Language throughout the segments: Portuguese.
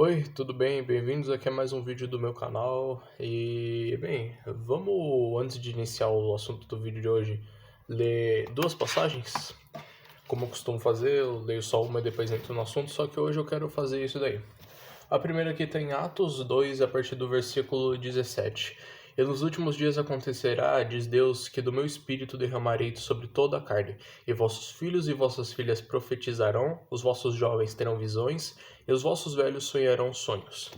Oi, tudo bem? Bem-vindos aqui a mais um vídeo do meu canal. Vamos, antes de iniciar o assunto do vídeo de hoje, ler duas passagens? Como eu costumo fazer, eu leio só uma e depois entro no assunto, só que hoje eu quero fazer isso daí. A primeira aqui tem Atos 2, a partir do versículo 17. E nos últimos dias acontecerá, diz Deus, que do meu espírito derramarei sobre toda a carne, e vossos filhos e vossas filhas profetizarão, os vossos jovens terão visões, e os vossos velhos sonharão sonhos.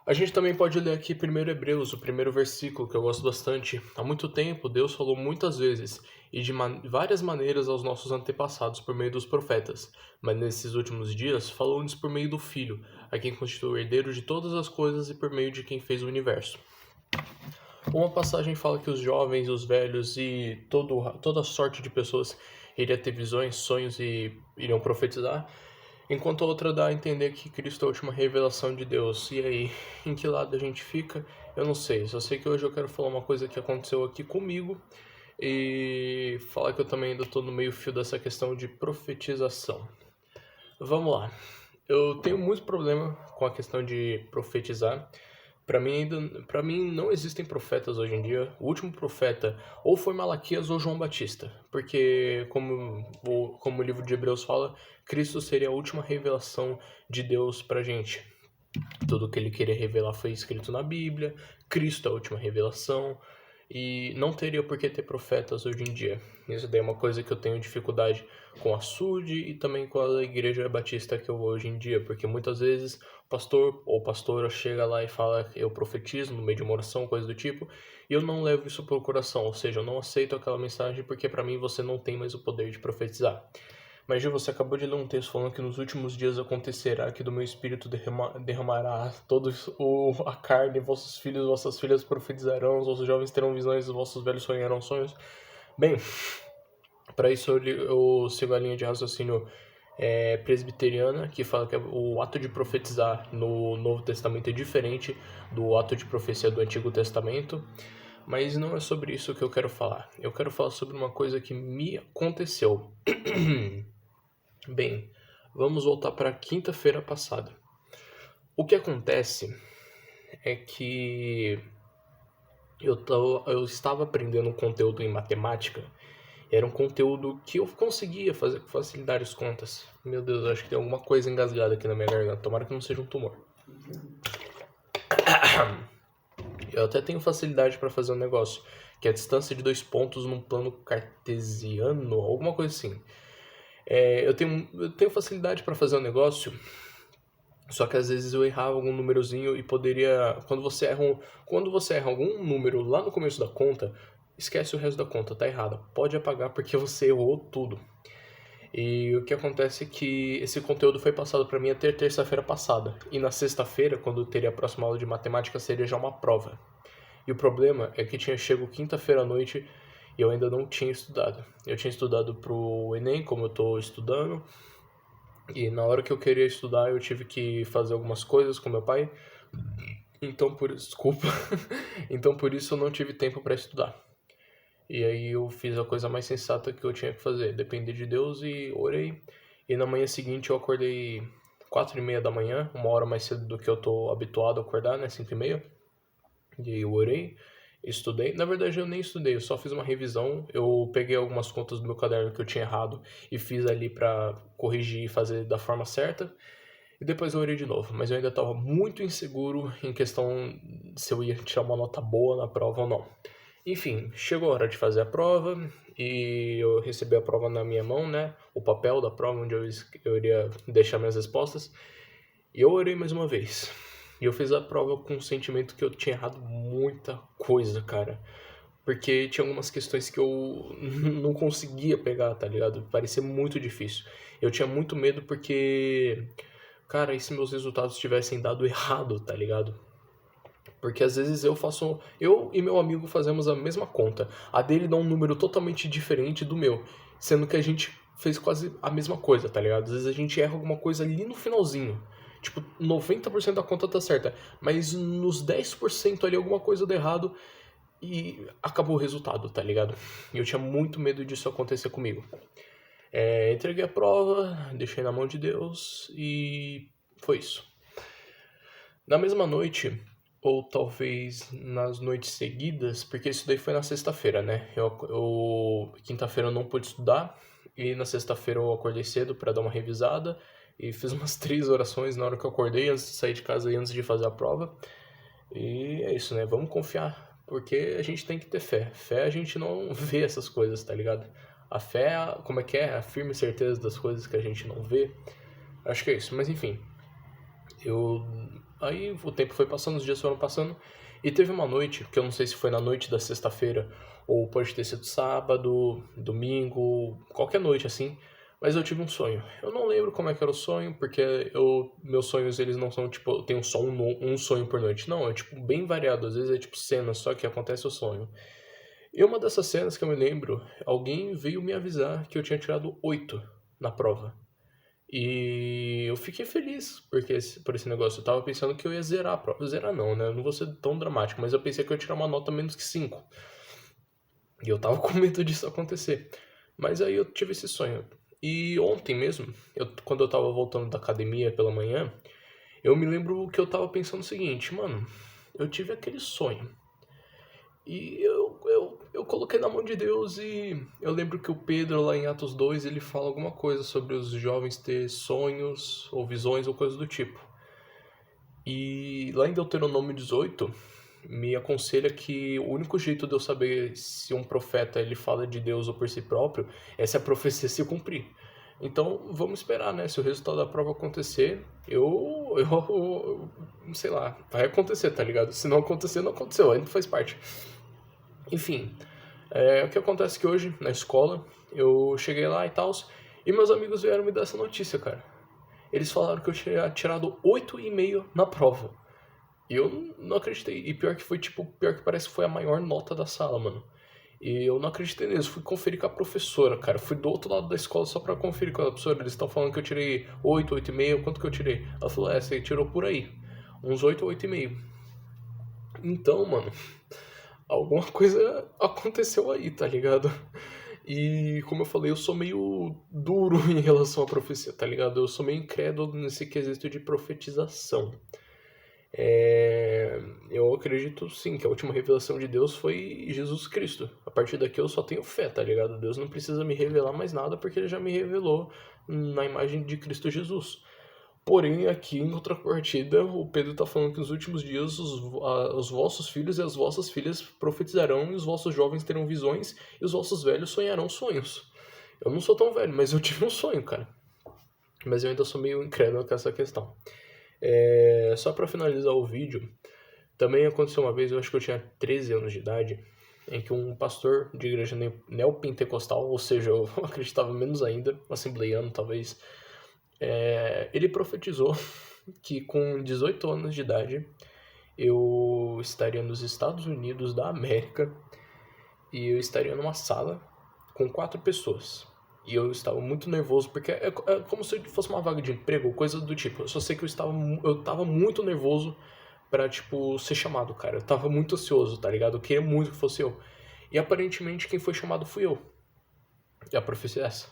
A gente também pode ler aqui primeiro Hebreus, o primeiro versículo, que eu gosto bastante. Há muito tempo, Deus falou muitas vezes e de várias maneiras aos nossos antepassados por meio dos profetas, mas nesses últimos dias falou-nos por meio do Filho, a quem constituiu o herdeiro de todas as coisas e por meio de quem fez o universo. Uma passagem fala que os jovens, os velhos e toda sorte de pessoas iriam ter visões, sonhos e iriam profetizar, enquanto a outra dá a entender que Cristo é a última revelação de Deus. E aí, em que lado a gente fica? Eu não sei. Só sei que hoje eu quero falar uma coisa que aconteceu aqui comigo e falar que eu também ainda estou no meio fio dessa questão de profetização. Vamos lá. Eu tenho muito problema com a questão de profetizar. Para mim não existem profetas hoje em dia. O último profeta ou foi Malaquias ou João Batista, porque como o livro de Hebreus fala, Cristo seria a última revelação de Deus pra gente. Tudo que ele queria revelar foi escrito na Bíblia, Cristo é a última revelação, e não teria por que ter profetas hoje em dia. Isso daí é uma coisa que eu tenho dificuldade com a SUD e também com a igreja batista que eu vou hoje em dia, porque muitas vezes o pastor ou pastora chega lá e fala eu profetizo no meio de uma oração, coisa do tipo, e eu não levo isso pro coração, ou seja, eu não aceito aquela mensagem porque para mim você não tem mais o poder de profetizar. Mas, Gil, você acabou de ler um texto falando que nos últimos dias acontecerá que do meu espírito derramará a carne, vossos filhos e vossas filhas profetizarão, os vossos jovens terão visões, os vossos velhos sonharão sonhos. Bem, para isso eu sigo a linha de raciocínio presbiteriana, que fala que o ato de profetizar no Novo Testamento é diferente do ato de profecia do Antigo Testamento. Mas não é sobre isso que eu quero falar. Eu quero falar sobre uma coisa que me aconteceu. Bem, vamos voltar para quinta-feira passada. O que acontece é que eu estava aprendendo um conteúdo em matemática. Era um conteúdo que eu conseguia fazer com facilidade as contas. Meu Deus, acho que tem alguma coisa engasgada aqui na minha garganta. Tomara que não seja um tumor. Eu até tenho facilidade para fazer um negócio, que é a distância de 2 pontos num plano cartesiano, alguma coisa assim. Eu tenho facilidade para fazer um negócio, só que às vezes eu errava algum númerozinho e poderia. Quando você erra algum número lá no começo da conta, esquece o resto da conta, tá errada. Pode apagar porque você errou tudo. E o que acontece é que esse conteúdo foi passado para mim até terça-feira passada. E na sexta-feira, quando teria a próxima aula de matemática, seria já uma prova. E o problema é que tinha chego quinta-feira à noite e eu ainda não tinha estudado. Eu tinha estudado pro Enem, como eu tô estudando, e na hora que eu queria estudar eu tive que fazer algumas coisas com meu pai. Desculpa. Então por isso eu não tive tempo para estudar. E aí eu fiz a coisa mais sensata que eu tinha que fazer, depender de Deus e orei. E na manhã seguinte eu acordei 4:30 da manhã, uma hora mais cedo do que eu tô habituado a acordar, né, 5:30. E aí eu orei, estudei. Na verdade eu nem estudei, eu só fiz uma revisão. Eu peguei algumas contas do meu caderno que eu tinha errado e fiz ali pra corrigir e fazer da forma certa. E depois eu orei de novo, mas eu ainda estava muito inseguro em questão se eu ia tirar uma nota boa na prova ou não. Enfim, chegou a hora de fazer a prova e eu recebi a prova na minha mão, né? O papel da prova onde eu iria deixar minhas respostas. E eu orei mais uma vez. E eu fiz a prova com o sentimento que eu tinha errado muita coisa, cara. Porque tinha algumas questões que eu não conseguia pegar, tá ligado? Parecia muito difícil. Eu tinha muito medo porque, cara, e se meus resultados tivessem dado errado, tá ligado? Porque às vezes eu e meu amigo fazemos a mesma conta. A dele dá um número totalmente diferente do meu, sendo que a gente fez quase a mesma coisa, tá ligado? Às vezes a gente erra alguma coisa ali no finalzinho. Tipo, 90% da conta tá certa, mas nos 10% ali alguma coisa deu errado e acabou o resultado, tá ligado? E eu tinha muito medo disso acontecer comigo. Entreguei a prova, deixei na mão de Deus e foi isso. Na mesma noite, ou talvez nas noites seguidas, porque isso daí foi na sexta-feira, né? Quinta-feira eu não pude estudar, e na sexta-feira eu acordei cedo para dar uma revisada, e fiz umas 3 orações na hora que eu acordei, antes de sair de casa e antes de fazer a prova. E é isso, né? Vamos confiar, porque a gente tem que ter fé. Fé a gente não vê essas coisas, tá ligado? A fé, como é que é? A firme certeza das coisas que a gente não vê. Acho que é isso, mas enfim. Eu. Aí o tempo foi passando, os dias foram passando, e teve uma noite, que eu não sei se foi na noite da sexta-feira, ou pode ter sido sábado, domingo, qualquer noite assim, mas eu tive um sonho. Eu não lembro como é que era o sonho, porque meus sonhos eles não são tipo, eu tenho só um sonho por noite. Não, é tipo bem variado, às vezes é tipo cenas, só que acontece o sonho. E uma dessas cenas que eu me lembro, alguém veio me avisar que eu tinha tirado 8 na prova. E eu fiquei feliz por esse negócio. Eu tava pensando que eu ia zerar a prova. Zerar não, né? Eu não vou ser tão dramático, mas eu pensei que eu ia tirar uma nota menos que 5. E eu tava com medo disso acontecer. Mas aí eu tive esse sonho. E ontem mesmo, quando eu tava voltando da academia pela manhã, eu me lembro que eu tava pensando o seguinte, mano, eu tive aquele sonho. E eu coloquei na mão de Deus e eu lembro que o Pedro, lá em Atos 2, ele fala alguma coisa sobre os jovens ter sonhos ou visões ou coisa do tipo. E lá em Deuteronômio 18, me aconselha que o único jeito de eu saber se um profeta ele fala de Deus ou por si próprio é se a profecia se cumprir. Então, vamos esperar, né? Se o resultado da prova acontecer, sei lá, vai acontecer, tá ligado? Se não acontecer, não aconteceu, ainda faz parte. Enfim, o que acontece é que hoje, na escola, eu cheguei lá e tal, e meus amigos vieram me dar essa notícia, cara. Eles falaram que eu tinha tirado 8,5 na prova. E eu não acreditei. E pior que foi, tipo, pior que parece que foi a maior nota da sala, mano. E eu não acreditei nisso. Fui conferir com a professora, cara. Fui do outro lado da escola só pra conferir com a professora. Eles estão falando que eu tirei 8, 8,5. Quanto que eu tirei? Ela falou, você tirou por aí. Uns 8, 8,5. Então, mano, alguma coisa aconteceu aí, tá ligado? E como eu falei, eu sou meio duro em relação à profecia, tá ligado? Eu sou meio incrédulo nesse quesito de profetização. Eu acredito sim que a última revelação de Deus foi Jesus Cristo. A partir daqui eu só tenho fé, tá ligado? Deus não precisa me revelar mais nada porque ele já me revelou na imagem de Cristo Jesus. Porém, aqui em contrapartida, o Pedro está falando que nos últimos dias os vossos filhos e as vossas filhas profetizarão, e os vossos jovens terão visões, e os vossos velhos sonharão sonhos. Eu não sou tão velho, mas eu tive um sonho, cara. Mas eu ainda sou meio incrédulo com essa questão. Só para finalizar o vídeo, também aconteceu uma vez, eu acho que eu tinha 13 anos de idade, em que um pastor de igreja neopentecostal, ou seja, eu acreditava menos ainda, assembleiano talvez, ele profetizou que com 18 anos de idade eu estaria nos Estados Unidos da América e eu estaria numa sala com 4 pessoas. E eu estava muito nervoso, porque é como se fosse uma vaga de emprego ou coisa do tipo. Eu só sei que eu tava muito nervoso pra, tipo, ser chamado, cara. Eu tava muito ansioso, tá ligado? Eu queria muito que fosse eu. E aparentemente quem foi chamado fui eu. E a profecia é essa.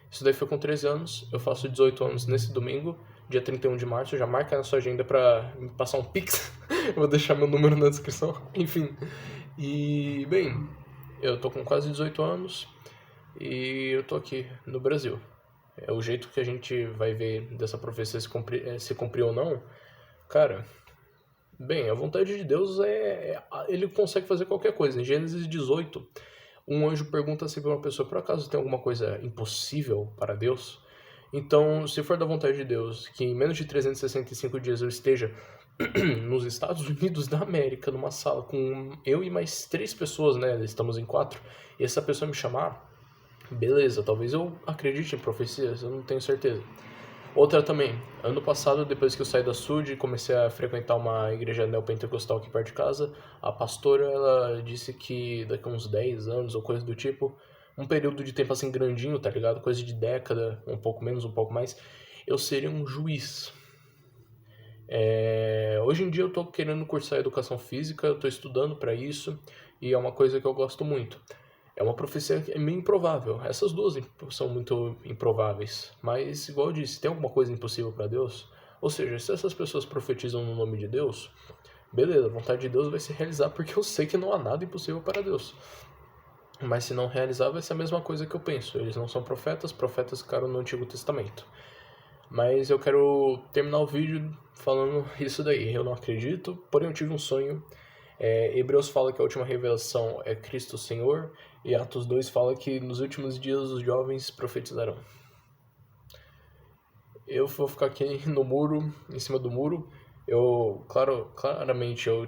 Isso daí foi com 13 anos, eu faço 18 anos nesse domingo, dia 31 de março, já marca na sua agenda pra me passar um pix, eu vou deixar meu número na descrição, enfim. E, bem, eu tô com quase 18 anos e eu tô aqui no Brasil. É o jeito que a gente vai ver dessa profecia se cumprir ou não, cara. Bem, a vontade de Deus ele consegue fazer qualquer coisa. Em Gênesis 18, um anjo pergunta assim para uma pessoa: por acaso tem alguma coisa impossível para Deus? Então, se for da vontade de Deus, que em menos de 365 dias eu esteja nos Estados Unidos da América, numa sala com eu e mais 3 pessoas, né? Estamos em 4, e essa pessoa me chamar, beleza, talvez eu acredite em profecias, eu não tenho certeza. Outra também, ano passado, depois que eu saí da SUD e comecei a frequentar uma igreja neopentecostal aqui perto de casa, a pastora, ela disse que daqui a uns 10 anos ou coisa do tipo, um período de tempo assim grandinho, tá ligado? Coisa de década, um pouco menos, um pouco mais, eu seria um juiz. Hoje em dia eu tô querendo cursar educação física, eu tô estudando para isso, e é uma coisa que eu gosto muito. É uma profecia que é meio improvável. Essas duas são muito improváveis. Mas, igual eu disse, tem alguma coisa impossível para Deus? Ou seja, se essas pessoas profetizam no nome de Deus, beleza, a vontade de Deus vai se realizar porque eu sei que não há nada impossível para Deus. Mas se não realizar, vai ser a mesma coisa que eu penso. Eles não são profetas, profetas ficaram no Antigo Testamento. Mas eu quero terminar o vídeo falando isso daí. Eu não acredito, porém eu tive um sonho. Hebreus fala que a última revelação é Cristo Senhor, e Atos 2 fala que nos últimos dias os jovens profetizarão. Eu vou ficar aqui no muro, em cima do muro. Claramente, eu,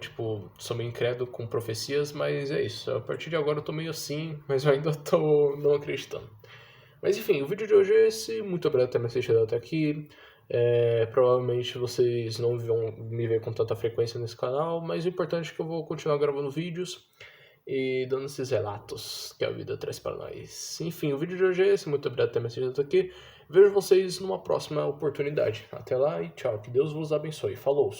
sou meio incrédulo com profecias, mas é isso. A partir de agora eu tô meio assim, mas eu ainda tô não acreditando. Mas enfim, o vídeo de hoje é esse. Muito obrigado por ter me assistido até aqui. Provavelmente vocês não vão me ver com tanta frequência nesse canal, mas o importante é que eu vou continuar gravando vídeos e dando esses relatos que a vida traz para nós. Enfim, o vídeo de hoje é esse. Muito obrigado por ter me assistido até aqui. Vejo vocês numa próxima oportunidade. Até lá e tchau. Que Deus vos abençoe. Falou!